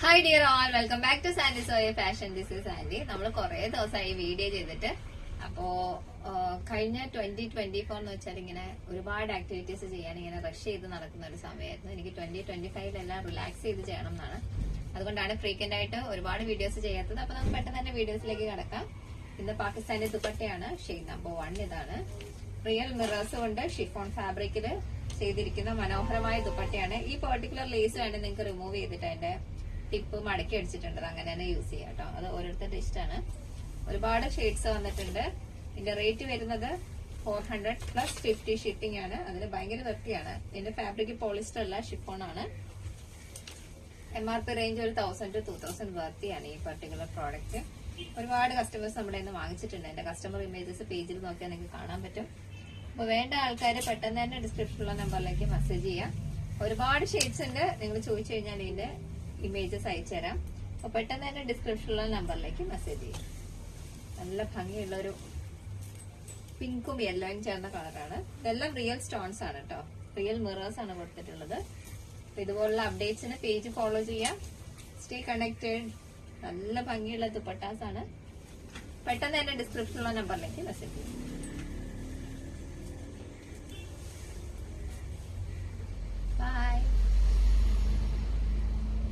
Hi dear all, welcome back to Sandy Soya fashion. This is Sandy. നമ്മൾ കുറെ ദിവസമായി video ചെയ്തിട്ട്. അപ്പോ കഴിഞ്ഞ 2024 എന്ന് വെച്ചാൽ ഇങ്ങനെ ഒരുപാട് ആക്ടിവിറ്റീസ് ചെയ്യാൻ ഇങ്ങനെ റഷ് ചെയ്ത് നടക്കുന്ന ഒരു സമയമായിരുന്നു. എനിക്ക് 2025 എല്ലാം റിലാക്സ് ചെയ്ത് ചെയ്യണം എന്നാണ്. അതുകൊണ്ടാണ് ഫ്രീക്വന്റ് ആയിട്ട് ഒരുപാട് വീഡിയോസ് ചെയ്യാത്തത്. അപ്പൊ നമുക്ക് പെട്ടെന്ന് തന്നെ വീഡിയോസിലേക്ക് കടക്കാം. ഇന്ന് പാകിസ്ഥാനി ദുപ്പട്ടയാണ്. ഷെയ്ഡ് നമ്പർ 1 ഇതാണ്. റിയൽ മിറേഴ്സ് കൊണ്ട് ഷിഫോൺ ഫാബ്രിക്കിൽ ചെയ്തിരിക്കുന്ന മനോഹരമായ ദുപ്പട്ടയാണ്. ഈ പെർട്ടിക്കുലർ ലേസ് വേണ്ടി നിങ്ങൾക്ക് റിമൂവ് ചെയ്തിട്ട് അതിന്റെ ടിപ്പ് മടക്കി അടിച്ചിട്ടുണ്ട്. അങ്ങനെ തന്നെ യൂസ് ചെയ്യാം കേട്ടോ. അത് ഓരോരുത്തരുടെ ഇഷ്ടമാണ്. ഒരുപാട് ഷെയ്ഡ്സ് വന്നിട്ടുണ്ട്. ഇതിന്റെ റേറ്റ് വരുന്നത് 400 പ്ലസ് 50 ഷിപ്പിംഗ് ആണ്. അതിന് ഭയങ്കര വൃത്തിയാണ്. ഇതിന്റെ ഫാബ്രിക് പോളിസ്റ്റർ അല്ല, ഷിഫോൺ ആണ്. MRP റേഞ്ച് ഒരു 1000 to 2000 വർത്തിയാണ് ഈ പെർട്ടിക്കുലർ പ്രോഡക്റ്റ്. ഒരുപാട് കസ്റ്റമേഴ്സ് നമ്മുടെ ഇന്ന് വാങ്ങിച്ചിട്ടുണ്ട്. എന്റെ കസ്റ്റമർ ഇമേജസ് പേജിൽ നോക്കിയാൽ നിങ്ങൾക്ക് കാണാൻ പറ്റും. അപ്പൊ വേണ്ട ആൾക്കാർ പെട്ടെന്ന് തന്നെ ഡിസ്ക്രിപ്ഷനിലുള്ള നമ്പറിലേക്ക് മെസ്സേജ് ചെയ്യാം. ഒരുപാട് ഷെയ്ഡ്സ് ഉണ്ട്. നിങ്ങൾ ചോദിച്ചു കഴിഞ്ഞാൽ ഇതിന്റെ ഇമേജസ് അയച്ചുതരാം. അപ്പൊ പെട്ടെന്ന് തന്നെ ഡിസ്ക്രിപ്ഷനിലുള്ള നമ്പറിലേക്ക് മെസ്സേജ് ചെയ്യും. നല്ല ഭംഗിയുള്ള ഒരു പിങ്കും യെല്ലോയും ചേർന്ന കളറാണ്. ഇതെല്ലാം റിയൽ സ്റ്റോൺസ് ആണ് കേട്ടോ. റിയൽ മിറേഴ്സ് ആണ് കൊടുത്തിട്ടുള്ളത്. അപ്പൊ ഇതുപോലുള്ള അപ്ഡേറ്റ്സിന് പേജ് ഫോളോ ചെയ്യാം. Stay connected. നല്ല ഭംഗിയുള്ള ദുപ്പട്ടാസ് ആണ്. പെട്ടെന്ന് തന്നെ ഡിസ്ക്രിപ്ഷനിലുള്ള നമ്പറിലേക്ക് മെസ്സേജ് ചെയ്യും.